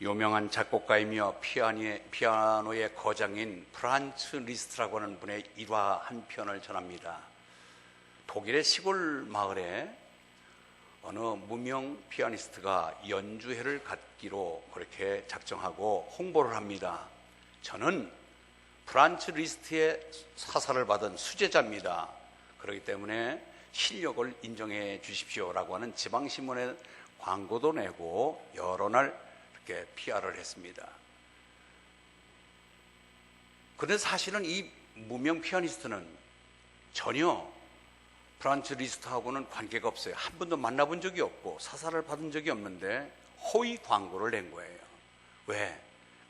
유명한 작곡가이며 피아노의 거장인 프란츠 리스트라고 하는 분의 일화 한 편을 전합니다. 독일의 시골 마을에 어느 무명 피아니스트가 연주회를 갖기로 그렇게 작정하고 홍보를 합니다. 저는 프란츠 리스트의 사사를 받은 수제자입니다. 그렇기 때문에 실력을 인정해 주십시오라고 하는 지방신문에 광고도 내고 여러 날 이렇게 PR을 했습니다. 그런데 사실은 이 무명 피아니스트는 전혀 프란츠 리스트하고는 관계가 없어요. 한 번도 만나본 적이 없고 사사를 받은 적이 없는데 허위 광고를 낸 거예요. 왜?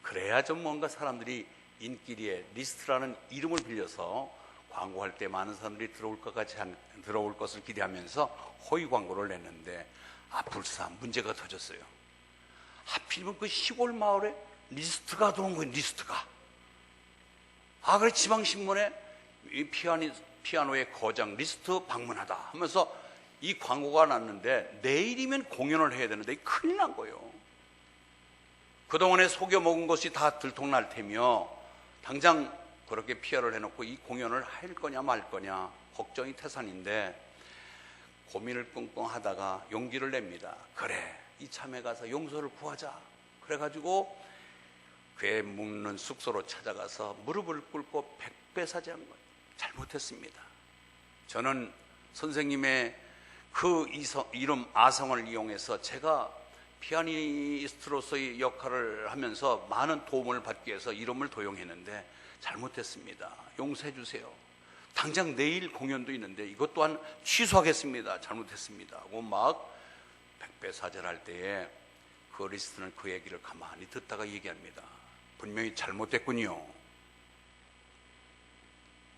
그래야 좀 뭔가 사람들이 인기리에 리스트라는 이름을 빌려서 광고할 때 많은 사람들이 들어올 것을 기대하면서 허위 광고를 냈는데 불사 문제가 터졌어요. 하필이면 그 시골 마을에 리스트가 들어온 거예요. 리스트가. 그래 지방신문에 이 피아노의 거장 리스트 방문하다 하면서 이 광고가 났는데 내일이면 공연을 해야 되는데 큰일 난 거예요. 그동안에 속여 먹은 것이 다 들통날 테며 당장 그렇게 PR을 해놓고 이 공연을 할 거냐 말 거냐 걱정이 태산인데 고민을 끙끙 하다가 용기를 냅니다. 그래, 이참에 가서 용서를 구하자. 그래가지고 괴 묵는 숙소로 찾아가서 무릎을 꿇고 백배사죄한 거예요. 잘못했습니다. 저는 선생님의 그 이름 아성을 이용해서 제가 피아니스트로서의 역할을 하면서 많은 도움을 받기 위해서 이름을 도용했는데 잘못했습니다. 용서해 주세요. 당장 내일 공연도 있는데 이것 또한 취소하겠습니다. 잘못했습니다 하고 막 백배사죄를 할 때에 그 리스트는 그 얘기를 가만히 듣다가 얘기합니다. 분명히 잘못됐군요.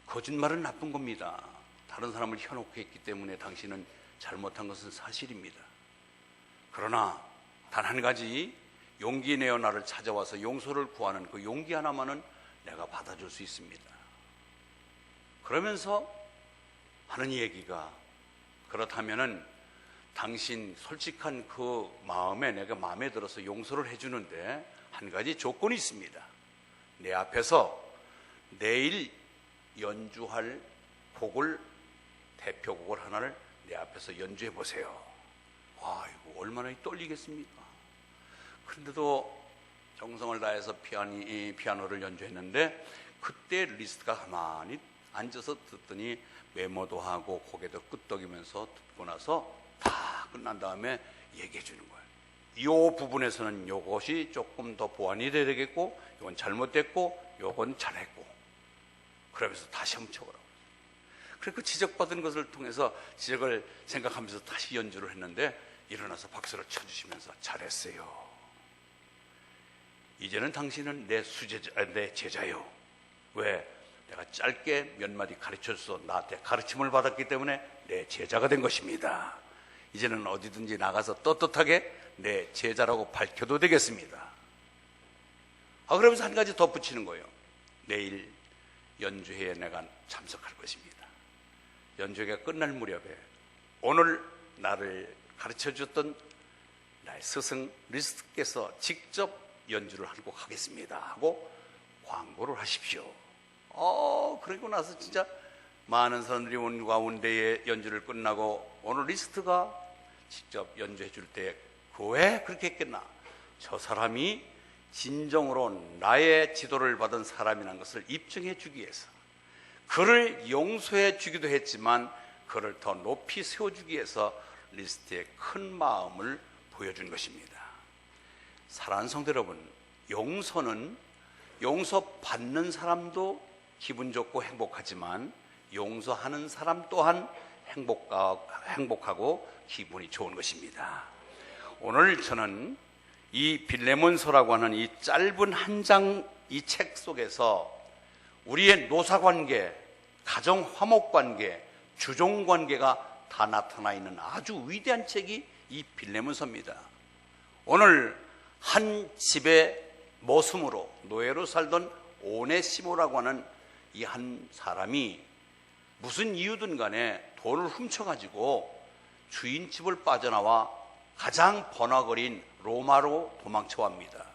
거짓말은 나쁜 겁니다. 다른 사람을 현혹해 했기 때문에 당신은 잘못한 것은 사실입니다. 그러나 단 한 가지 용기 내어 나를 찾아와서 용서를 구하는 그 용기 하나만은 내가 받아줄 수 있습니다. 그러면서 하는 얘기가 그렇다면은 당신 솔직한 그 마음에 내가 마음에 들어서 용서를 해주는데 한 가지 조건이 있습니다. 내 앞에서 내일 연주할 곡을 대표곡을 하나를 내 앞에서 연주해 보세요. 이거 얼마나 떨리겠습니까? 그런데도 정성을 다해서 피아노를 연주했는데 그때 리스트가 가만히 앉아서 듣더니 메모도 하고 고개도 끄덕이면서 듣고 나서 다 끝난 다음에 얘기해 주는 거예요. 이 부분에서는 이것이 조금 더 보완이 돼야 되겠고 이건 잘못됐고 이건 잘했고 그러면서 다시 훔쳐보라고. 그래서 그 지적받은 것을 통해서 지적을 생각하면서 다시 연주를 했는데 일어나서 박수를 쳐주시면서 잘했어요. 이제는 당신은 내 제자요. 왜? 내가 짧게 몇 마디 가르쳐줘서 나한테 가르침을 받았기 때문에 내 제자가 된 것입니다. 이제는 어디든지 나가서 떳떳하게 내 제자라고 밝혀도 되겠습니다. 그러면서 한 가지 덧붙이는 거예요. 내일 연주회에 내가 참석할 것입니다. 연주회가 끝날 무렵에 오늘 나를 가르쳐줬던 나의 스승 리스트께서 직접 연주를 한 곡 하겠습니다 하고 광고를 하십시오. 그러고 나서 진짜 많은 사람들이 온 가운데에 연주를 끝나고 오늘 리스트가 직접 연주해 줄 때 왜 그렇게 했겠나? 저 사람이 진정으로 나의 지도를 받은 사람이라는 것을 입증해 주기 위해서 그를 용서해 주기도 했지만 그를 더 높이 세워주기 위해서 리스트의 큰 마음을 보여준 것입니다. 사랑하는 성도 여러분, 용서는 용서받는 사람도 기분 좋고 행복하지만 용서하는 사람 또한 행복하고 기분이 좋은 것입니다. 오늘 저는 이 빌레몬서라고 하는 이 짧은 한 장 이 책 속에서 우리의 노사관계, 가정 화목관계, 주종관계가 다 나타나 있는 아주 위대한 책이 이 빌레몬서입니다. 오늘 한 집의 머슴으로 노예로 살던 오네시모라고 하는 이 한 사람이 무슨 이유든 간에 돈을 훔쳐가지고 주인 집을 빠져나와 가장 번화거리인 로마로 도망쳐 갑니다.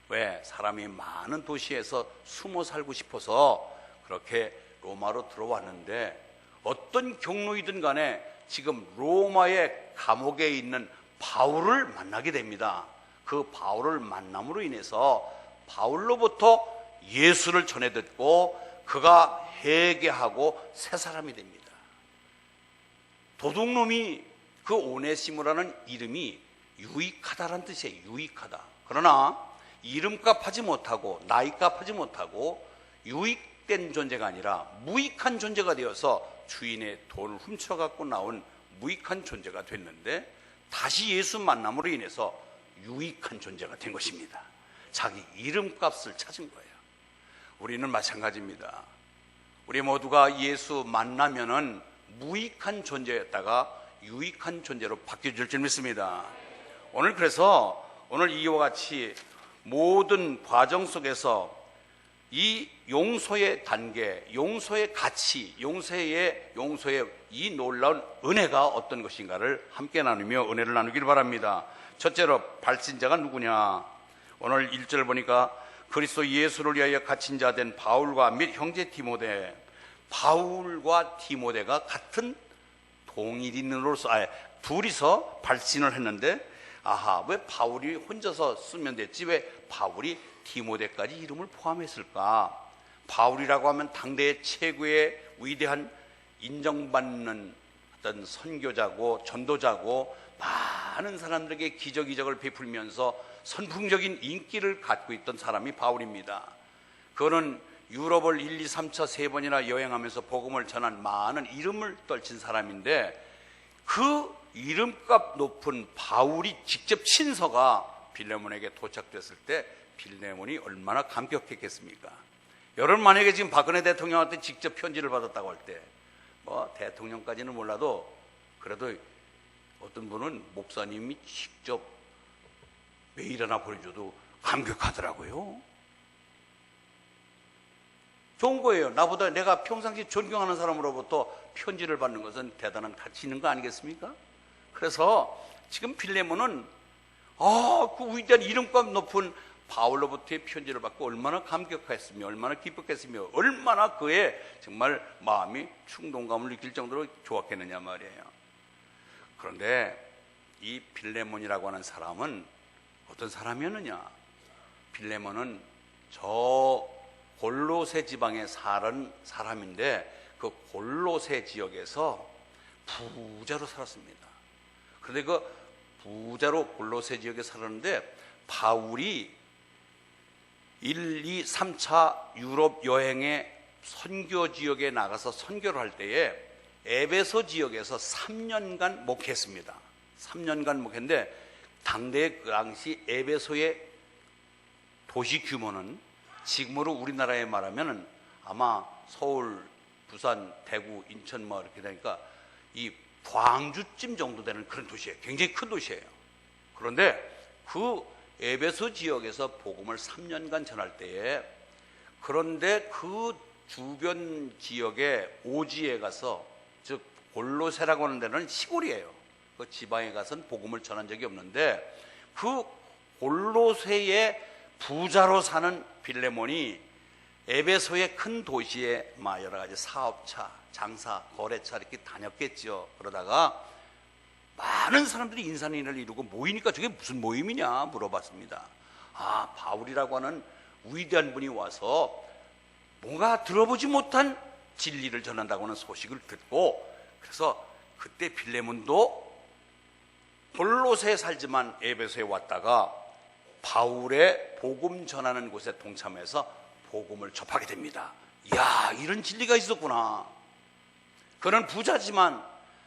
왜? 사람이 많은 도시에서 숨어 살고 싶어서 그렇게 로마로 들어왔는데, 어떤 경로이든 간에 지금 로마의 감옥에 있는 바울을 만나게 됩니다. 그 바울을 만남으로 인해서 바울로부터 예수를 전해 듣고 그가 회개하고 새 사람이 됩니다. 도둑놈이, 그 오네시모라는 이름이 유익하다라는 뜻이에요. 유익하다. 그러나 이름값 하지 못하고 나이값 하지 못하고 유익된 존재가 아니라 무익한 존재가 되어서 주인의 돈을 훔쳐갖고 나온 무익한 존재가 됐는데, 다시 예수 만남으로 인해서 유익한 존재가 된 것입니다. 자기 이름값을 찾은 거예요. 우리는 마찬가지입니다. 우리 모두가 예수 만나면은 무익한 존재였다가 유익한 존재로 바뀌어질 줄 믿습니다. 오늘 그래서 오늘 이와 같이 모든 과정 속에서 이 용서의 단계, 용서의 가치, 용서의 이 놀라운 은혜가 어떤 것인가를 함께 나누며 은혜를 나누길 바랍니다. 첫째로 발신자가 누구냐? 오늘 1절 보니까 그리스도 예수를 위하여 갇힌 자 된 바울과 및 형제 디모데. 바울과 디모데가 같은 동일인으로서 둘이서 발신을 했는데, 왜 바울이 혼자서 쓰면 됐지 왜 바울이 디모데까지 이름을 포함했을까? 바울이라고 하면 당대의 최고의 위대한 인정받는 어떤 선교자고 전도자고 많은 사람들에게 기적을 베풀면서 선풍적인 인기를 갖고 있던 사람이 바울입니다. 그는 유럽을 1, 2, 3차 3번이나 여행하면서 복음을 전한 많은 이름을 떨친 사람인데, 그 이름값 높은 바울이 직접 친서가 빌레몬에게 도착됐을 때 빌레몬이 얼마나 감격했겠습니까? 여러분, 만약에 지금 박근혜 대통령한테 직접 편지를 받았다고 할 때, 대통령까지는 몰라도 그래도 어떤 분은 목사님이 직접 메일 하나 보내줘도 감격하더라고요. 좋은 거예요. 나보다 내가 평상시 존경하는 사람으로부터 편지를 받는 것은 대단한 가치 있는 거 아니겠습니까? 그래서 지금 빌레몬은 그 위대한 이름값 높은 바울로부터의 편지를 받고 얼마나 감격했으며 얼마나 기뻤겠으며 얼마나 그의 정말 마음이 충동감을 느낄 정도로 좋았겠느냐 말이에요. 그런데 이 빌레몬이라고 하는 사람은 어떤 사람이었느냐? 빌레몬은 저 골로새 지방에 사는 사람인데, 그 골로새 지역에서 부자로 살았습니다. 그런데 그 부자로 골로새 지역에 살았는데, 바울이 1, 2, 3차 유럽 여행에 선교 지역에 나가서 선교를 할 때에 에베소 지역에서 3년간 목회했습니다. 3년간 목회했는데, 당대 그 당시 에베소의 도시 규모는 지금으로 우리나라에 말하면 아마 서울, 부산, 대구, 인천 이렇게 되니까 이 광주쯤 정도 되는 그런 도시예요. 굉장히 큰 도시예요. 그런데 그 에베소 지역에서 복음을 3년간 전할 때에, 그런데 그 주변 지역의 오지에 가서, 즉 골로새라고 하는 데는 시골이에요. 그 지방에 가서는 복음을 전한 적이 없는데, 그 골로새의 부자로 사는 빌레몬이 에베소의 큰 도시에 여러 가지 사업차, 장사, 거래차 이렇게 다녔겠죠. 그러다가 많은 사람들이 인산인해를 이루고 모이니까 저게 무슨 모임이냐 물어봤습니다. 바울이라고 하는 위대한 분이 와서 뭔가 들어보지 못한 진리를 전한다고 하는 소식을 듣고, 그래서 그때 빌레몬도 골로새에 살지만 에베소에 왔다가 바울의 복음 전하는 곳에 동참해서 복음을 접하게 됩니다. 이야, 이런 진리가 있었구나. 그는 부자지만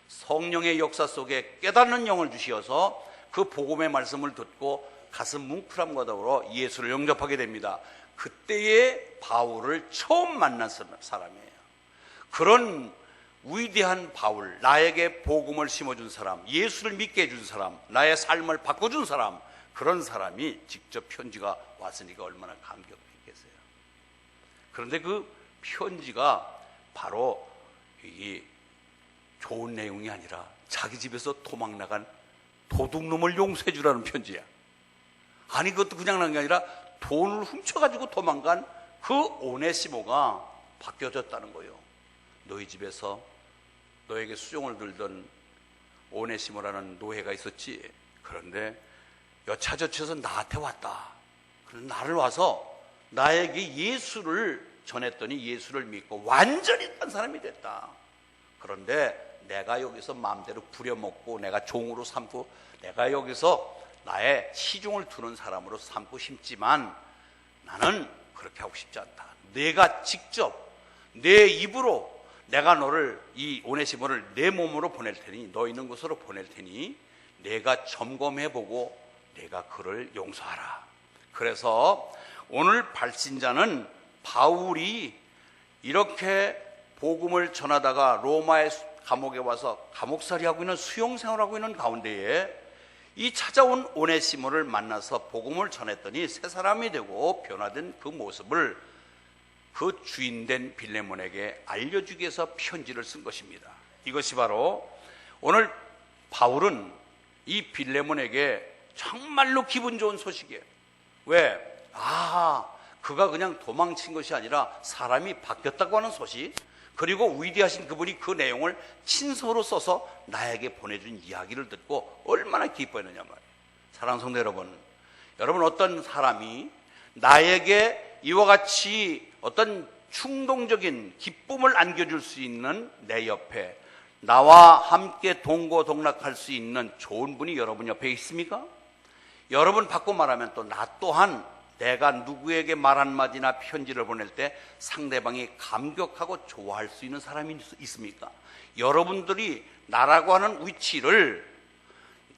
성령의 역사 속에 깨닫는 영을 주시어서 그 복음의 말씀을 듣고 가슴 뭉클함과 더불어 예수를 영접하게 됩니다. 그때의 바울을 처음 만난 사람이에요. 그런 위대한 바울, 나에게 복음을 심어준 사람, 예수를 믿게 해준 사람, 나의 삶을 바꿔준 사람, 그런 사람이 직접 편지가 왔으니까 얼마나 감격했겠어요. 그런데 그 편지가 바로 이 좋은 내용이 아니라 자기 집에서 도망 나간 도둑놈을 용서해 주라는 편지야. 아니, 그것도 그냥 난 게 아니라 돈을 훔쳐가지고 도망간 그 오네시모가 바뀌어졌다는 거예요. 너희 집에서 너에게 수종을 들던 오네시모라는 노예가 있었지. 그런데 여차저차해서 나한테 왔다. 그래서 나를 와서 나에게 예수를 전했더니 예수를 믿고 완전히 딴 사람이 됐다. 그런데 내가 여기서 마음대로 부려먹고 내가 종으로 삼고 내가 여기서 나의 시중을 두는 사람으로 삼고 싶지만 나는 그렇게 하고 싶지 않다. 내가 직접 내 입으로 내가 너를, 이 오네시모를 내 몸으로 보낼 테니, 너 있는 곳으로 보낼 테니 내가 점검해보고 내가 그를 용서하라. 그래서 오늘 발신자는 바울이 이렇게 복음을 전하다가 로마의 감옥에 와서 감옥살이 하고 있는 수용생활하고 있는 가운데에 이 찾아온 오네시모를 만나서 복음을 전했더니 새 사람이 되고 변화된 그 모습을 그 주인된 빌레몬에게 알려주기 위해서 편지를 쓴 것입니다. 이것이 바로 오늘 바울은 이 빌레몬에게 정말로 기분 좋은 소식이에요. 왜? 그가 그냥 도망친 것이 아니라 사람이 바뀌었다고 하는 소식, 그리고 위대하신 그분이 그 내용을 친서로 써서 나에게 보내준 이야기를 듣고 얼마나 기뻐했느냐 말이에요. 사랑하는 성도 여러분, 어떤 사람이 나에게 이와 같이 어떤 충동적인 기쁨을 안겨줄 수 있는 내 옆에 나와 함께 동고동락할 수 있는 좋은 분이 여러분 옆에 있습니까? 여러분 바꿔 말하면 또 나 또한 내가 누구에게 말 한마디나 편지를 보낼 때 상대방이 감격하고 좋아할 수 있는 사람이 있습니까? 여러분들이 나라고 하는 위치를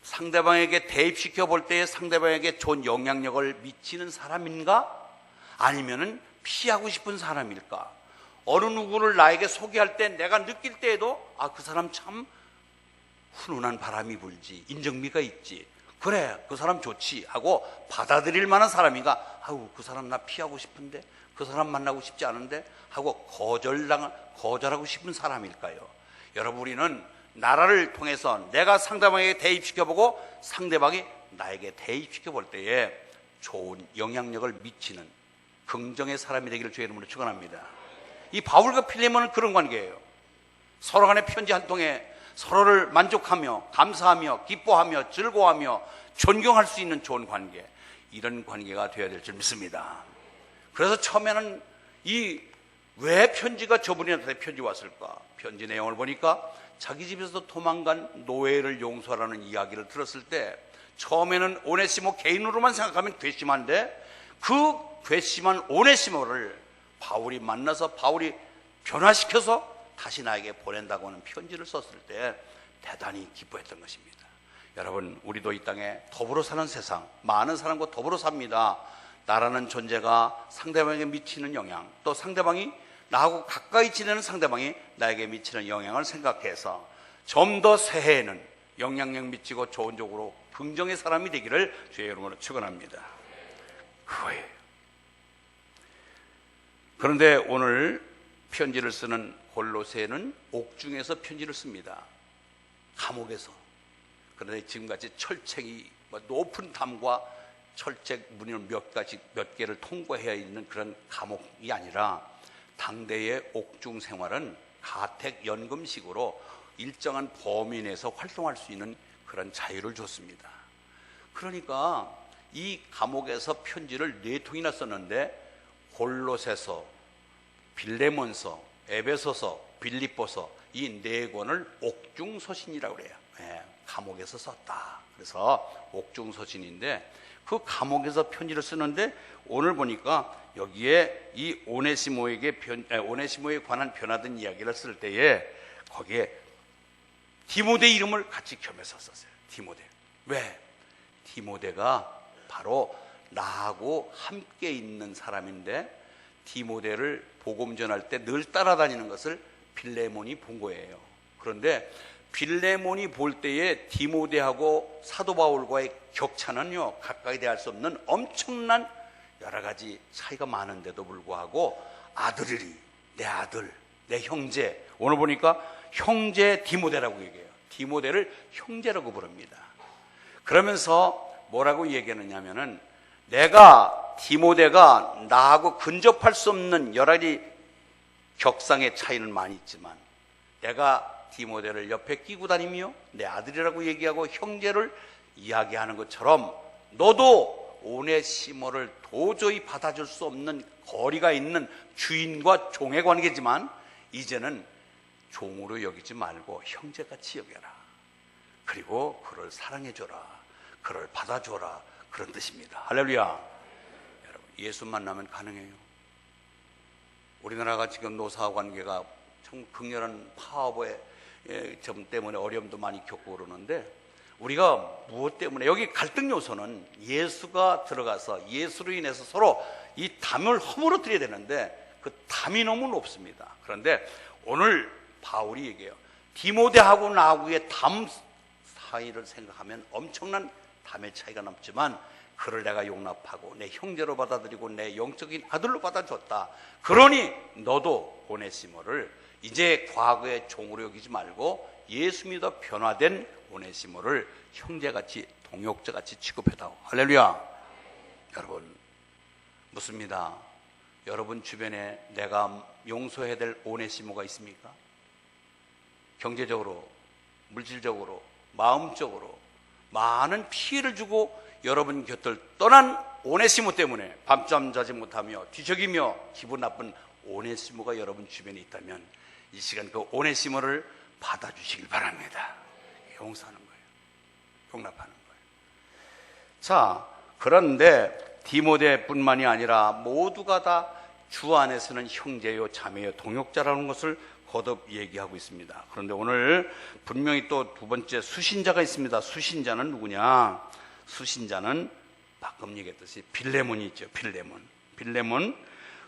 상대방에게 대입시켜 볼 때에 상대방에게 좋은 영향력을 미치는 사람인가? 아니면은 피하고 싶은 사람일까? 어느 누구를 나에게 소개할 때 내가 느낄 때에도 그 사람 참 훈훈한 바람이 불지, 인정미가 있지, 그래 그 사람 좋지 하고 받아들일 만한 사람인가? 그 사람 나 피하고 싶은데, 그 사람 만나고 싶지 않은데 하고 거절하고 싶은 사람일까요? 여러분, 우리는 나라를 통해서 내가 상대방에게 대입시켜보고 상대방이 나에게 대입시켜볼 때에 좋은 영향력을 미치는 긍정의 사람이 되기를 주의 이름으로 축원합니다. 이 바울과 필레몬은 그런 관계예요. 서로 간의 편지 한 통에 서로를 만족하며 감사하며 기뻐하며 즐거워하며 존경할 수 있는 좋은 관계, 이런 관계가 되어야 될 줄 믿습니다. 그래서 처음에는 왜 편지가 저분한테 편지 왔을까? 편지 내용을 보니까 자기 집에서 도망간 노예를 용서하라는 이야기를 들었을 때 처음에는 오네시모 개인으로만 생각하면 괘씸한데 그 괘씸한 오네시모를 바울이 만나서 바울이 변화시켜서 다시 나에게 보낸다고 하는 편지를 썼을 때 대단히 기뻐했던 것입니다. 여러분, 우리도 이 땅에 더불어 사는 세상, 많은 사람과 더불어 삽니다. 나라는 존재가 상대방에게 미치는 영향, 또 상대방이 나하고 가까이 지내는 상대방이 나에게 미치는 영향을 생각해서 좀 더 새해에는 영향력 미치고 좋은 쪽으로 긍정의 사람이 되기를 주의 이름으로 축원합니다. 그거예요. 그런데 오늘 편지를 쓰는 골로새는 옥중에서 편지를 씁니다. 감옥에서. 그런데 지금같이 철책이 높은 담과 철책 문을 몇 개를 통과해야 있는 그런 감옥이 아니라 당대의 옥중 생활은 가택 연금식으로 일정한 범위 내에서 활동할 수 있는 그런 자유를 줬습니다. 그러니까 이 감옥에서 편지를 4통이나 썼는데 골로새서, 빌레몬서, 에베소서, 빌립보서, 이 4권을 옥중서신이라고 그래요. 감옥에서 썼다. 그래서 옥중서신인데 그 감옥에서 편지를 쓰는데 오늘 보니까 여기에 이 오네시모에 관한 변화된 이야기를 쓸 때에 거기에 디모데 이름을 같이 겸해서 썼어요. 디모데. 왜? 디모데가 바로 나하고 함께 있는 사람인데 디모데를 복음 전할 때 늘 따라다니는 것을 빌레몬이 본 거예요. 그런데 빌레몬이 볼 때에 디모데하고 사도 바울과의 격차는요, 가까이 대할 수 없는 엄청난 여러 가지 차이가 많은데도 불구하고 아들이리, 내 아들, 내 형제, 오늘 보니까 형제 디모데라고 얘기해요. 디모데를 형제라고 부릅니다. 그러면서 뭐라고 얘기하느냐면은 내가 디모데가 나하고 근접할 수 없는 여러 가지 격상의 차이는 많이 있지만 내가 디모데를 옆에 끼고 다니며 내 아들이라고 얘기하고 형제를 이야기하는 것처럼 너도 오네시모를 도저히 받아줄 수 없는 거리가 있는 주인과 종의 관계지만 이제는 종으로 여기지 말고 형제같이 여겨라. 그리고 그를 사랑해줘라. 그를 받아줘라. 그런 뜻입니다. 할렐루야. 여러분, 예수 만나면 가능해요. 우리나라가 지금 노사 관계가 참 극렬한 파업의 점 때문에 어려움도 많이 겪고 그러는데 우리가 무엇 때문에 여기 갈등 요소는 예수가 들어가서 예수로 인해서 서로 이 담을 허물어뜨려야 되는데 그 담이 너무 높습니다. 그런데 오늘 바울이 얘기해요. 디모데하고 나하고의 담 사이를 생각하면 엄청난 담의 차이가 남지만 그를 내가 용납하고 내 형제로 받아들이고 내 영적인 아들로 받아줬다. 그러니 너도 오네시모를 이제 과거의 종으로 여기지 말고 예수 믿어 변화된 오네시모를 형제같이 동역자같이 취급해다오. 할렐루야. 여러분 묻습니다. 여러분 주변에 내가 용서해야 될 오네시모가 있습니까? 경제적으로, 물질적으로, 마음적으로 많은 피해를 주고 여러분 곁을 떠난 오네시모 때문에 밤잠 자지 못하며 뒤척이며 기분 나쁜 오네시모가 여러분 주변에 있다면 이 시간 그 오네시모를 받아주시길 바랍니다. 용서하는 거예요. 용납하는 거예요. 자, 그런데 디모데뿐만이 아니라 모두가 다 주 안에서는 형제요 자매요 동역자라는 것을 거듭 얘기하고 있습니다. 그런데 오늘 분명히 또 두 번째 수신자가 있습니다. 수신자는 누구냐? 수신자는 방금 얘기했듯이 빌레몬이 있죠. 빌레몬.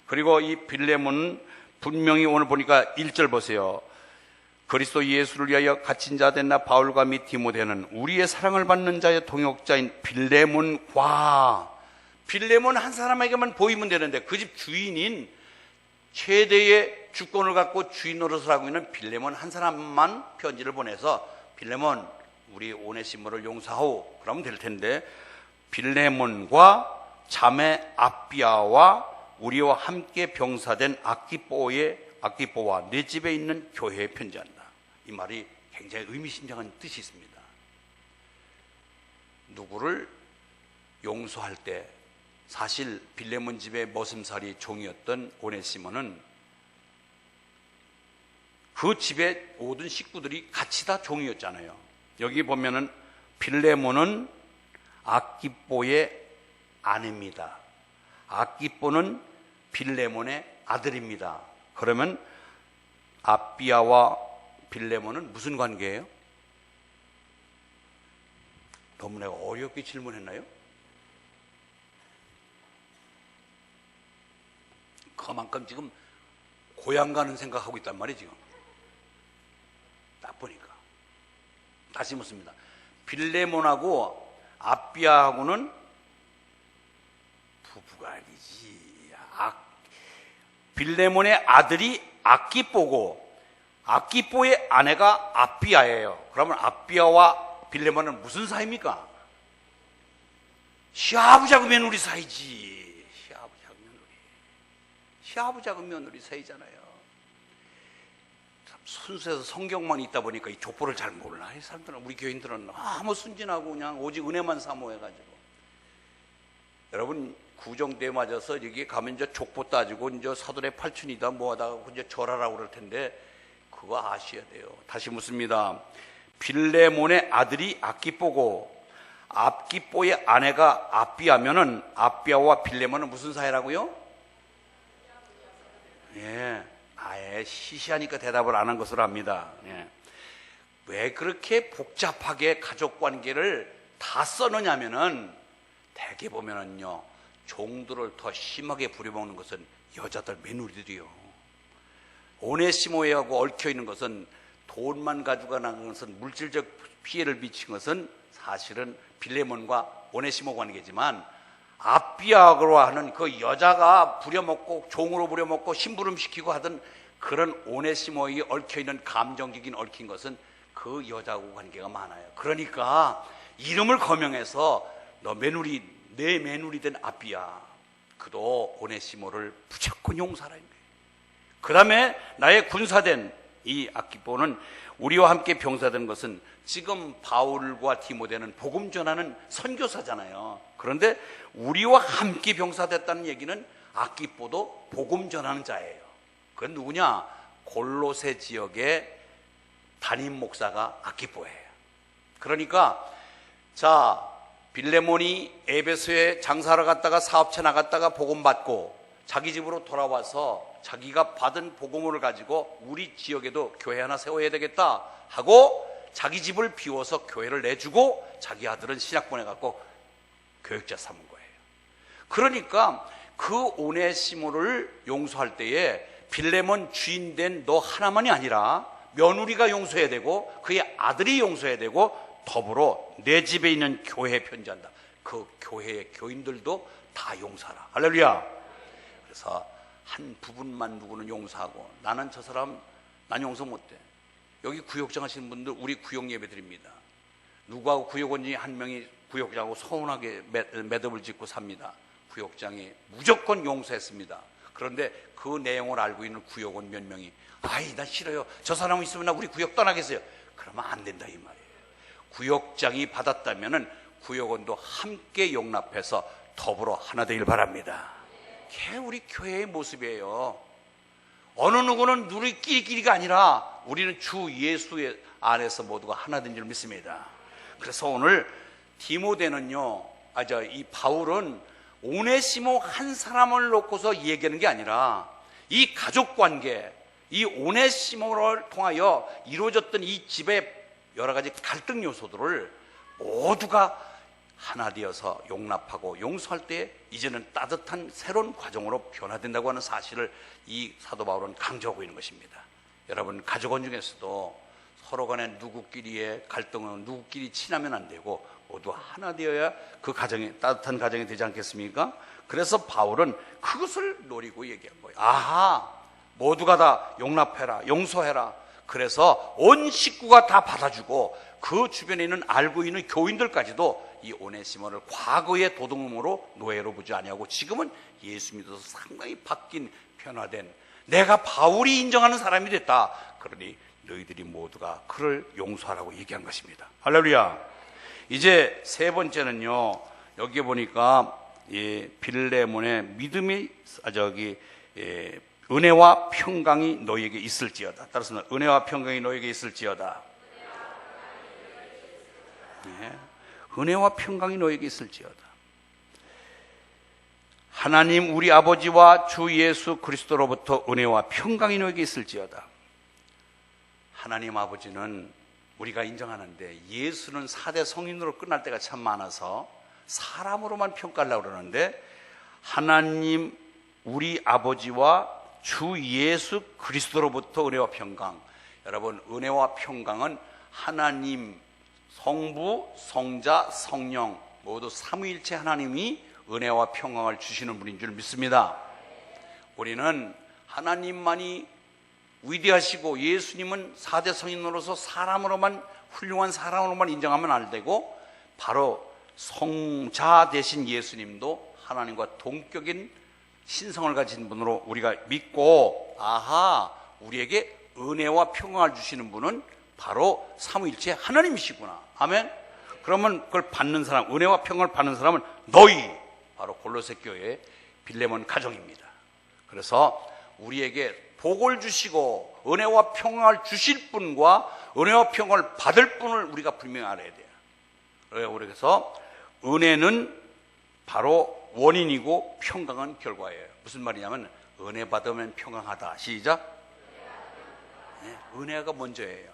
그리고 이 빌레몬은 분명히 오늘 보니까 1절 보세요. 그리스도 예수를 위하여 갇힌 자 된 나 바울과 및 디모데는 우리의 사랑을 받는 자의 동역자인 빌레몬과 빌레몬 한 사람에게만 보이면 되는데 그 집 주인인 최대의 주권을 갖고 주인 노릇을 하고 있는 빌레몬 한 사람만 편지를 보내서 빌레몬 우리 오네시모를 용서하오 그러면 될 텐데 빌레몬과 자매 아비아와 우리와 함께 병사된 아키뽀와 내 집에 있는 교회에 편지한다. 이 말이 굉장히 의미심장한 뜻이 있습니다. 누구를 용서할 때 사실 빌레몬 집의 머슴살이 종이었던 오네시모는 그 집의 모든 식구들이 같이 다 종이었잖아요. 여기 보면은 빌레몬은 아키뽀의 아내입니다. 아키뽀는 빌레몬의 아들입니다. 그러면 아비아와 빌레몬은 무슨 관계예요? 너무 내가 어렵게 질문했나요? 그만큼 지금 고향 가는 생각하고 있단 말이에요. 지금 딱 보니까 다시 묻습니다. 빌레몬하고 아비아하고는 부부가 아니지. 빌레몬의 아들이 아키뽀고 아키뽀의 아내가 아비아예요. 그러면 아비아와 빌레몬은 무슨 사이입니까? 시아부 작은 며느리 사이지. 시아부 작은 며느리 사이잖아요. 순수해서 성경만 있다 보니까 이 족보를 잘 몰라. 이 사람들은, 우리 교인들은 아무 순진하고 그냥 오직 은혜만 사모해가지고. 여러분 구정때 맞아서 여기 가면 이제 족보 따지고 이제 사돈의 팔춘이다 뭐 하다가 이제 절하라고 그럴 텐데 그거 아셔야 돼요. 다시 묻습니다. 빌레몬의 아들이 아키뽀고 아키뽀의 아내가 아비아면은 아비아와 빌레몬은 무슨 사이라고요? 예, 아예 시시하니까 대답을 안 한 것으로 압니다. 예. 왜 그렇게 복잡하게 가족 관계를 다 써놓냐면은 대개 보면은요 종들을 더 심하게 부려먹는 것은 여자들 며느리들이요. 오네시모하고 얽혀 있는 것은 돈만 가지고 나간 것은 물질적 피해를 미친 것은 사실은 빌레몬과 오네시모 관계지만 아비아로 하는 그 여자가 부려먹고 종으로 부려먹고 심부름시키고 하던 그런 오네시모에 얽혀있는 감정적인 얽힌 것은 그 여자하고 관계가 많아요. 그러니까 이름을 거명해서 너 며느리, 내 며느리 된 아비아, 그도 오네시모를 무조건 용서하라는 거예요. 그 다음에 나의 군사된 이 아키포는 우리와 함께 병사된 것은 지금 바울과 디모데는 복음 전하는 선교사잖아요. 그런데 우리와 함께 병사됐다는 얘기는 아키포도 복음 전하는 자예요. 그건 누구냐? 골로새 지역의 담임 목사가 아키포예요. 그러니까 자, 빌레몬이 에베소에 장사하러 갔다가 사업체 나갔다가 복음 받고 자기 집으로 돌아와서 자기가 받은 복음을 가지고 우리 지역에도 교회 하나 세워야 되겠다 하고 자기 집을 비워서 교회를 내주고 자기 아들은 신학 보내갖고 교육자 삼은 거예요. 그러니까 그 오네시모를 용서할 때에 빌레몬 주인된 너 하나만이 아니라 며느리가 용서해야 되고 그의 아들이 용서해야 되고 더불어 내 집에 있는 교회에 편지한다. 그 교회의 교인들도 다 용서하라. 할렐루야. 그래서 한 부분만 누구는 용서하고 나는 저 사람 난 용서 못해. 여기 구역장 하시는 분들 우리 구역 예배 드립니다. 누구하고 구역원이 한 명이 구역장하고 서운하게 매듭을 짓고 삽니다. 구역장이 무조건 용서했습니다. 그런데 그 내용을 알고 있는 구역원 몇 명이 아이 나 싫어요. 저 사람 있으면 나 우리 구역 떠나겠어요. 그러면 안 된다 이 말이에요. 구역장이 받았다면은 구역원도 함께 용납해서 더불어 하나 되길 바랍니다. 그게 우리 교회의 모습이에요. 어느 누구는 우리끼리가 아니라 우리는 주 예수의 안에서 모두가 하나 된 줄 믿습니다. 그래서 오늘 디모데는요, 이 바울은 오네시모 한 사람을 놓고서 얘기하는 게 아니라 이 가족 관계, 이 오네시모를 통하여 이루어졌던 이 집의 여러 가지 갈등 요소들을 모두가 하나 되어서 용납하고 용서할 때 이제는 따뜻한 새로운 과정으로 변화된다고 하는 사실을 이 사도 바울은 강조하고 있는 것입니다. 여러분 가족원 중에서도 서로 간에 누구끼리의 갈등은 누구끼리 친하면 안 되고 모두 하나 되어야 그 가정이 따뜻한 가정이 되지 않겠습니까? 그래서 바울은 그것을 노리고 얘기한 거예요. 아하, 모두가 다 용납해라, 용서해라. 그래서 온 식구가 다 받아주고 그 주변에 있는 알고 있는 교인들까지도 이 오네시모를 과거의 도둑놈으로 노예로 보지 아니하고 지금은 예수 믿어서 상당히 바뀐 변화된 내가 바울이 인정하는 사람이 됐다. 그러니 너희들이 모두가 그를 용서하라고 얘기한 것입니다. 할렐루야. 이제 세 번째는요, 여기 보니까 빌레몬의 믿음이 은혜와 평강이 너희에게 있을지어다. 따라서 은혜와 평강이 너희에게 있을지어다. 네. 은혜와 평강이 너희에게 있을지어다. 하나님 우리 아버지와 주 예수 그리스도로부터 은혜와 평강이 너희에게 있을지어다. 하나님 아버지는 우리가 인정하는데 예수는 4대 성인으로 끝날 때가 참 많아서 사람으로만 평가하려고 그러는데 하나님 우리 아버지와 주 예수 그리스도로부터 은혜와 평강. 여러분 은혜와 평강은 하나님 성부, 성자, 성령 모두 삼위일체 하나님이 은혜와 평강을 주시는 분인 줄 믿습니다. 우리는 하나님만이 위대하시고 예수님은 4대 성인으로서 사람으로만 훌륭한 사람으로만 인정하면 안 되고 바로 성자 되신 예수님도 하나님과 동격인 신성을 가진 분으로 우리가 믿고 아하 우리에게 은혜와 평강을 주시는 분은 바로 삼위일체 하나님이시구나. 아멘. 그러면 그걸 받는 사람, 은혜와 평강을 받는 사람은 너희 바로 골로새 교회의 빌레몬 가정입니다. 그래서 우리에게 복을 주시고 은혜와 평강을 주실 분과 은혜와 평강을 받을 분을 우리가 분명히 알아야 돼요. 그래서 은혜는 바로 원인이고 평강은 결과예요. 무슨 말이냐면 은혜 받으면 평강하다. 시작. 네, 은혜가 먼저예요.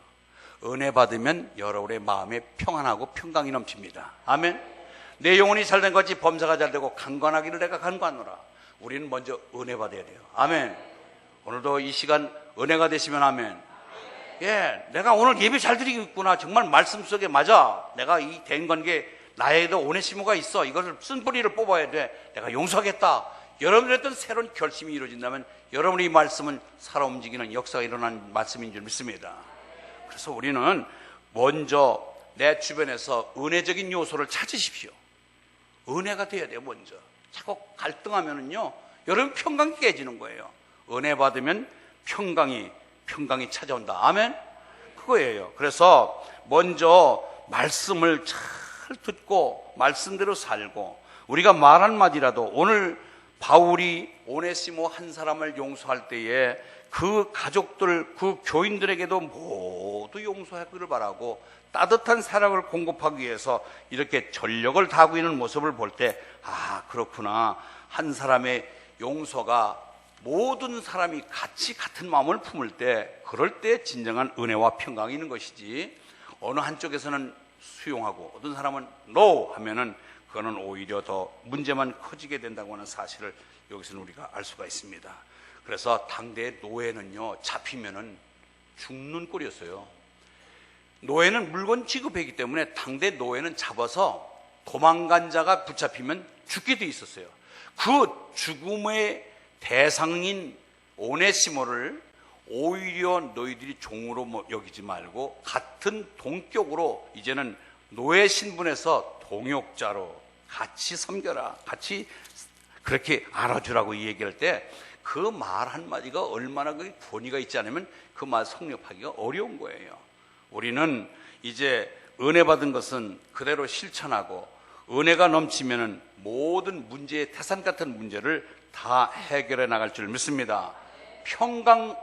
은혜 받으면 여러분의 마음에 평안하고 평강이 넘칩니다. 아멘. 내 영혼이 잘된 것이 범사가 잘되고 강건하기를 내가 간구하노라. 우리는 먼저 은혜 받아야 돼요. 아멘. 오늘도 이 시간 은혜가 되시면 아멘. 예, 내가 오늘 예배 잘 드리고 있구나. 정말 말씀 속에 맞아. 내가 이 대인관계 나에게도 오네시모가 있어. 이것을 쓴뿌리를 뽑아야 돼. 내가 용서하겠다. 여러분의 어떤 새로운 결심이 이루어진다면 여러분의 이 말씀은 살아 움직이는 역사가 일어난 말씀인 줄 믿습니다. 그래서 우리는 먼저 내 주변에서 은혜적인 요소를 찾으십시오. 은혜가 돼야 돼요. 먼저 자꾸 갈등하면은요, 여러분 평강이 깨지는 거예요. 은혜 받으면 평강이 찾아온다. 아멘? 그거예요. 그래서 먼저 말씀을 잘 듣고 말씀대로 살고, 우리가 말 한마디라도, 오늘 바울이 오네시모 한 사람을 용서할 때에 그 가족들, 그 교인들에게도 모두 용서하기를 바라고 따뜻한 사랑을 공급하기 위해서 이렇게 전력을 다하고 있는 모습을 볼 때, 아, 그렇구나. 한 사람의 용서가 모든 사람이 같이 같은 마음을 품을 때, 그럴 때 진정한 은혜와 평강이 있는 것이지, 어느 한쪽에서는 수용하고 어떤 사람은 NO 하면은 그거는 오히려 더 문제만 커지게 된다고 하는 사실을 여기서는 우리가 알 수가 있습니다. 그래서 당대의 노예는요, 잡히면은 죽는 꼴이었어요. 노예는 물건 취급했기 때문에 당대 노예는 잡아서 도망간 자가 붙잡히면 죽게 돼 있었어요. 그 죽음의 대상인 오네시모를 오히려 너희들이 종으로 여기지 말고 같은 동격으로 이제는 노예 신분에서 동역자로 같이 섬겨라, 같이 그렇게 알아주라고 얘기할 때 그 말 한마디가 얼마나 그 권위가 있지 않으면 그 말 성립하기가 어려운 거예요. 우리는 이제 은혜 받은 것은 그대로 실천하고, 은혜가 넘치면은 모든 문제의 태산 같은 문제를 다 해결해 나갈 줄 믿습니다. 평강,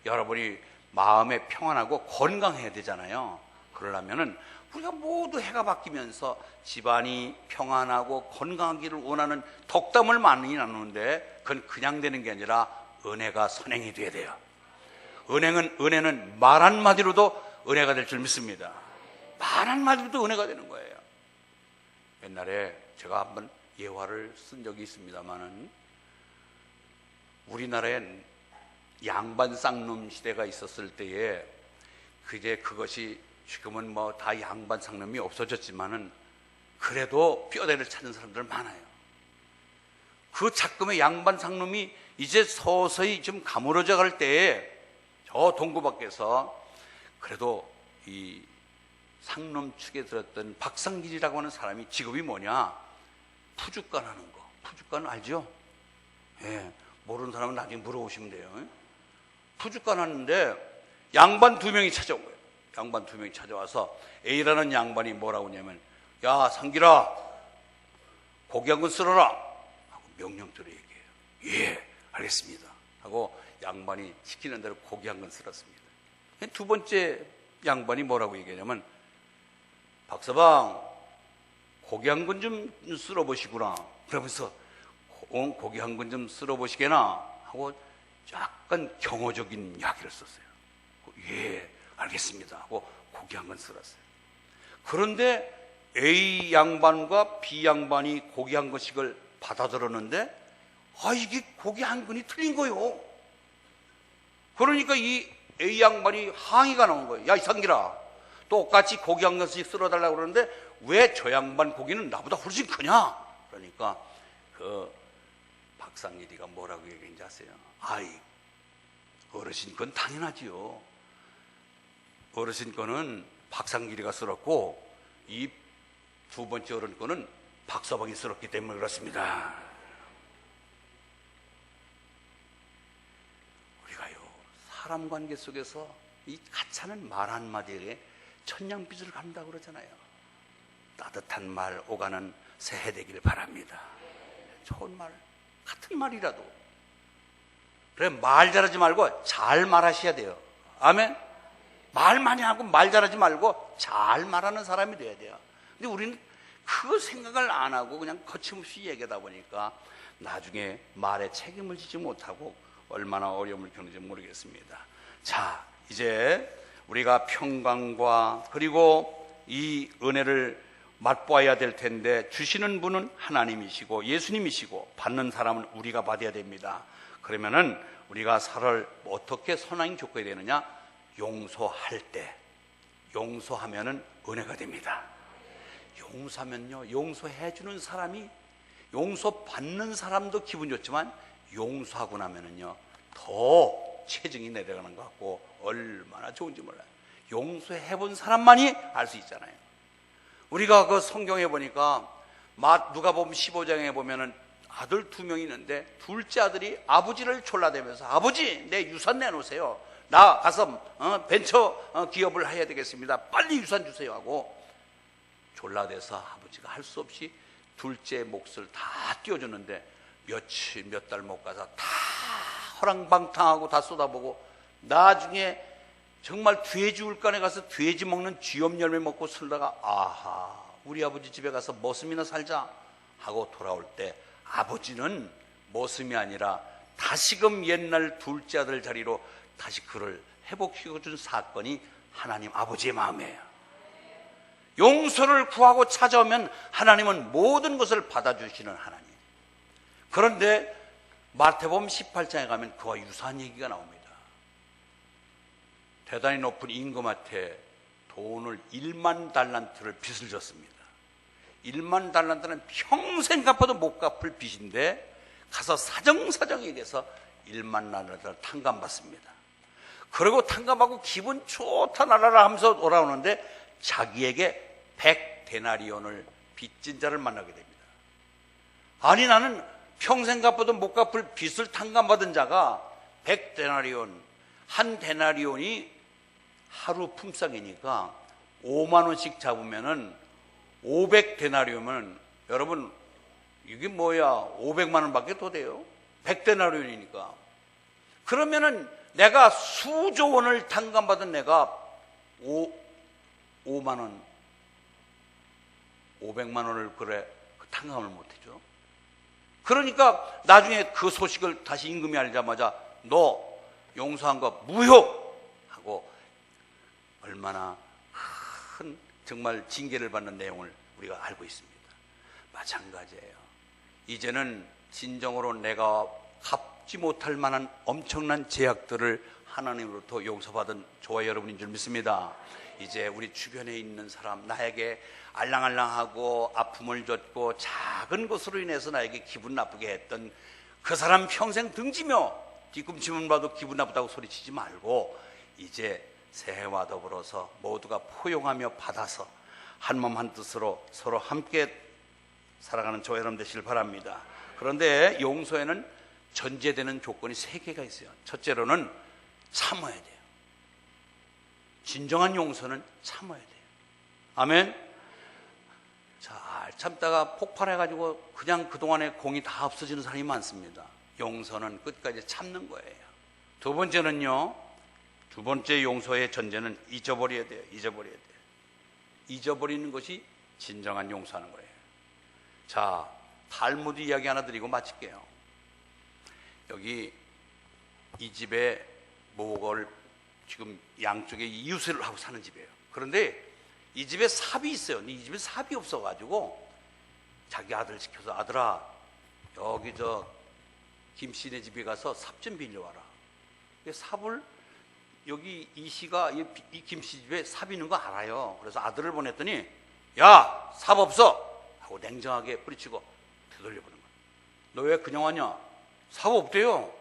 여러분이 마음에 평안하고 건강해야 되잖아요. 그러려면은 우리가 모두 해가 바뀌면서 집안이 평안하고 건강하기를 원하는 덕담을 많이 나누는데, 그건 그냥 되는 게 아니라 은혜가 선행이 돼야 돼요. 은혜는 말 한마디로도 은혜가 될 줄 믿습니다. 말 한마디로도 은혜가 되는 거예요. 옛날에 제가 한번 예화를 쓴 적이 있습니다만은, 우리나라엔 양반 쌍놈 시대가 있었을 때에, 그것이 지금은 뭐 다 양반 쌍놈이 없어졌지만은 그래도 뼈대를 찾는 사람들 많아요. 그 작금의 양반 쌍놈이 이제 서서히 좀 가물어져 갈 때에 저 동구 밖에서 그래도 이 상놈 축에 들었던 박상길이라고 하는 사람이 직업이 뭐냐? 푸주간 하는 거. 푸주간 알죠? 예, 모르는 사람은 나중에 물어보시면 돼요. 푸주간 하는데 양반 2명이 찾아온 거예요. 양반 2명이 찾아와서 A라는 양반이 뭐라고 하냐면, 야, 상길아, 고기 한 건 썰어라 하고 명령대로 얘기해요. 예, 알겠습니다 하고 양반이 시키는 대로 고기 한 건 썰었습니다. 두 번째 양반이 뭐라고 얘기하냐면, 박서방, 고기 한 건 좀 썰어보시구나. 그러면서 고기 한 건 좀 썰어보시게나 하고 약간 경어적인 이야기를 썼어요. 예, 알겠습니다 하고 고기 한 건 썰었어요. 그런데 A 양반과 B 양반이 고기 한 건씩을 받아들었는데, 이게 고기 한 건이 틀린 거예요. 그러니까 이 A 양반이 항의가 나온 거예요. 야, 이 상길아, 똑같이 고기 한 건씩 썰어달라고 그러는데 왜 저 양반 고기는 나보다 훨씬 크냐? 그러니까 그 박상길이가 뭐라고 얘기했는지 아세요? 아이, 어르신 건 당연하지요. 어르신 거는 박상길이가 썰었고, 이 두 번째 어른 거는 박서방이 썰었기 때문에 그렇습니다. 우리가요, 사람 관계 속에서 이 가차는 말 한마디에 천냥빚을 간다고 그러잖아요. 따뜻한 말 오가는 새해 되길 바랍니다. 좋은 말, 같은 말이라도. 그래, 말 잘하지 말고 잘 말하셔야 돼요. 아멘? 말 많이 하고 말 잘하지 말고 잘 말하는 사람이 돼야 돼요. 근데 우리는 그 생각을 안 하고 그냥 거침없이 얘기하다 보니까 나중에 말에 책임을 지지 못하고 얼마나 어려움을 겪는지 모르겠습니다. 자, 이제 우리가 평강과 그리고 이 은혜를 맛보아야 될 텐데, 주시는 분은 하나님이시고 예수님이시고 받는 사람은 우리가 받아야 됩니다. 그러면은 우리가 서로를 어떻게 선행이 줬어야 되느냐? 용서할 때, 용서하면은 은혜가 됩니다. 용서하면요, 용서해주는 사람이, 용서받는 사람도 기분 좋지만 용서하고 나면은요 더 체증이 내려가는 것 같고 얼마나 좋은지 몰라요. 용서해본 사람만이 알 수 있잖아요. 우리가 그 성경에 보니까 누가복음 15장에 보면은 아들 2명이 있는데 둘째 아들이 아버지를 졸라대면서 아버지 내 유산 내놓으세요. 나 가서 벤처 기업을 해야 되겠습니다. 빨리 유산 주세요 하고 졸라대서 아버지가 할 수 없이 둘째 몫을 다 띄워주는데 며칠 몇 달 못 가서 다 허랑방탕하고 다 쏟아보고 나중에 정말 돼지 울간에 가서 돼지 먹는 쥐염 열매 먹고 살다가 아하 우리 아버지 집에 가서 머슴이나 살자 하고 돌아올 때 아버지는 머슴이 아니라 다시금 옛날 둘째 아들 자리로 다시 그를 회복시켜준 사건이 하나님 아버지의 마음이에요. 용서를 구하고 찾아오면 하나님은 모든 것을 받아주시는 하나님. 그런데 마태복음 18장에 가면 그와 유사한 얘기가 나옵니다. 대단히 높은 임금한테 돈을 1만 달란트를 빚을 졌습니다. 1만 달란트는 평생 갚아도 못 갚을 빚인데 가서 사정사정에 대해서 1만 달란트를 탕감받습니다. 그리고 탕감하고 기분 좋다 나라라 하면서 돌아오는데 자기에게 100데나리온을 빚진 자를 만나게 됩니다. 아니 나는 평생 갚아도 못 갚을 빚을 탕감받은 자가 100데나리온, 한 데나리온이 하루 품삯이니까 5만 원씩 잡으면은 500데나리온은 여러분 이게 뭐야 500만 원밖에 더 돼요. 100데나리온이니까. 그러면은 내가 수조 원을 탕감받은 내가 5만 원 500만 원을 그래 탕감을 못해줘. 그러니까 나중에 그 소식을 다시 임금이 알자마자 너 용서한 거 무효 하고 얼마나 큰 정말 징계를 받는 내용을 우리가 알고 있습니다. 마찬가지예요. 이제는 진정으로 내가 갚지 못할 만한 엄청난 제약들을 하나님으로부터 용서받은 저와 여러분인 줄 믿습니다. 이제 우리 주변에 있는 사람, 나에게 알랑알랑하고 아픔을 줬고 작은 것으로 인해서 나에게 기분 나쁘게 했던 그 사람 평생 등지며 뒤꿈치만 봐도 기분 나쁘다고 소리치지 말고 이제 새해와 더불어서 모두가 포용하며 받아서 한몸 한뜻으로 서로 함께 살아가는 저와 여러분 되시길 바랍니다. 그런데 용서에는 전제되는 조건이 3개가 있어요. 첫째로는 참아야 돼요. 진정한 용서는 참아야 돼요. 아멘. 잘 참다가 폭발해가지고 그냥 그동안에 공이 다 없어지는 사람이 많습니다. 용서는 끝까지 참는 거예요. 두 번째는요, 두 번째 용서의 전제는 잊어버려야 돼요. 잊어버려야 돼요. 잊어버리는 것이 진정한 용서하는 거예요. 자, 탈무드 이야기 하나 드리고 마칠게요. 여기 이 집에 모걸 지금 양쪽에 이웃을 하고 사는 집이에요. 그런데 이 집에 삽이 있어요. 근데 이 집에 삽이 없어가지고 자기 아들 시켜서 아들아 여기 저 김씨네 집에 가서 삽 좀 빌려와라. 삽을 여기 이 씨가 이 김씨 집에 삽 있는 거 알아요. 그래서 아들을 보냈더니 야 삽 없어 하고 냉정하게 뿌리치고 되돌려보는 거야. 너 왜 그냥 왔냐? 삽 없대요.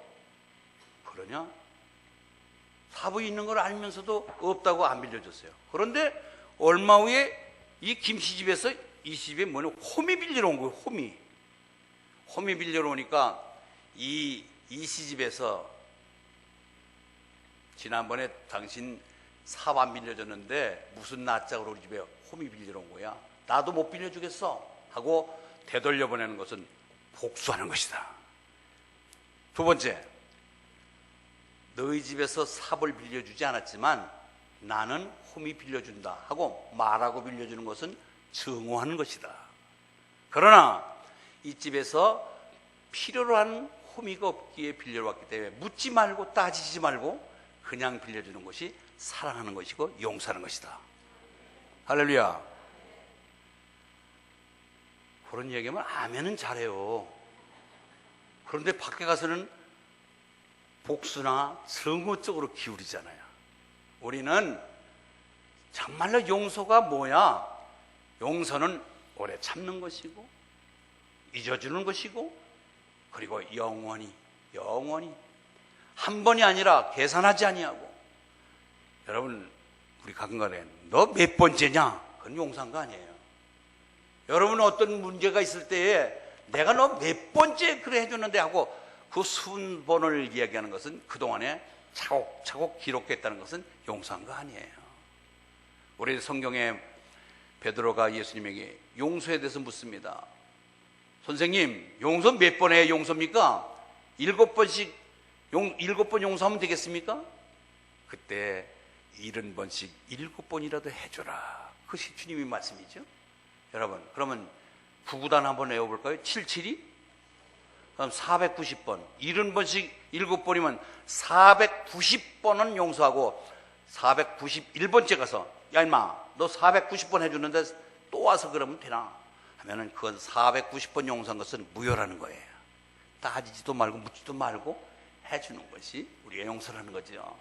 그러냐? 삽이 있는 걸 알면서도 없다고 안 빌려줬어요. 그런데 얼마 후에 이 김씨 집에서 이 집에 뭐냐 홈이 빌리러 온 거예요. 홈이 빌리러 오니까 이 씨 집에서 지난번에 당신 삽 안 빌려줬는데 무슨 낯짝으로 우리 집에 홈이 빌리러 온 거야. 나도 못 빌려주겠어 하고 되돌려보내는 것은 복수하는 것이다. 두 번째, 너희 집에서 삽을 빌려주지 않았지만 나는 홈이 빌려준다 하고 말하고 빌려주는 것은 증오하는 것이다. 그러나 이 집에서 필요로 하는 홈이가 없기에 빌려왔기 때문에 묻지 말고 따지지 말고 그냥 빌려주는 것이 사랑하는 것이고 용서하는 것이다. 할렐루야. 그런 얘기하면 아멘은 잘해요. 그런데 밖에 가서는 복수나 증오 쪽으로 기울이잖아요. 우리는 정말로 용서가 뭐야? 용서는 오래 참는 것이고 잊어주는 것이고 그리고 영원히 한 번이 아니라 계산하지 아니하고. 여러분 우리 가끔가다 너 몇 번째냐? 그건 용서한 거 아니에요. 여러분 어떤 문제가 있을 때에 내가 너 몇 번째 그래 해줬는데 하고 그 순번을 이야기하는 것은 그동안에 차곡차곡 기록했다는 것은 용서한 거 아니에요. 우리 성경에 베드로가 예수님에게 용서에 대해서 묻습니다. 선생님, 용서 몇 번의 용서입니까? 7번씩 7번 용서하면 되겠습니까? 그때 70번씩 7번이라도 해줘라. 그것이 주님의 말씀이죠. 여러분, 그러면 구구단 한번 외워볼까요? 77이? 그럼 490번. 70번씩 7번이면 490번은 용서하고 491번째 가서 야 임마 너 490번 해주는데 또 와서 그러면 되나? 하면은 그건 490번 용서한 것은 무효라는 거예요. 따지지도 말고 묻지도 말고 해주는 것이 우리가 용서라는 거죠.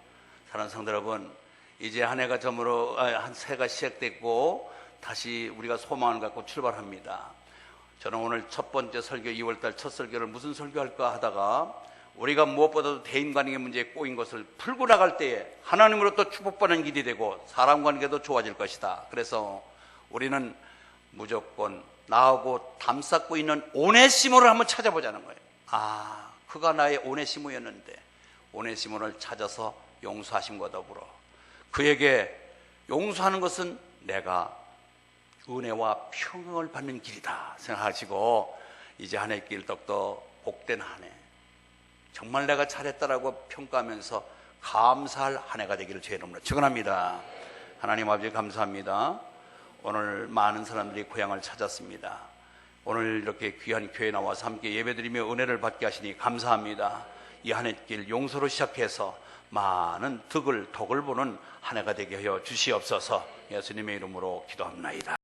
사랑하는 성도 여러분, 이제 한 해가 저물어 한 새가 시작됐고 다시 우리가 소망을 갖고 출발합니다. 저는 오늘 첫 번째 설교 2월달 첫 설교를 무슨 설교할까 하다가 우리가 무엇보다도 대인관계 문제에 꼬인 것을 풀고 나갈 때에 하나님으로부터 축복받는 길이 되고 사람 관계도 좋아질 것이다. 그래서 우리는 무조건 나하고 담쌓고 있는 오네시모를 한번 찾아보자는 거예요. 아, 그가 나의 오네시모였는데 오네시모를 찾아서 용서하심과 더불어 그에게 용서하는 것은 내가 은혜와 평강을 받는 길이다 생각하시고 이제 한 해 길 더욱더 복된 한 해, 정말 내가 잘했다라고 평가하면서 감사할 한 해가 되기를 주의 이름으로 축원합니다. 하나님 아버지 감사합니다. 오늘 많은 사람들이 고향을 찾았습니다. 오늘 이렇게 귀한 교회에 나와서 함께 예배드리며 은혜를 받게 하시니 감사합니다. 이 한 해 길 용서로 시작해서 많은 덕을 보는 한 해가 되게 하여 주시옵소서. 예수님의 이름으로 기도합니다.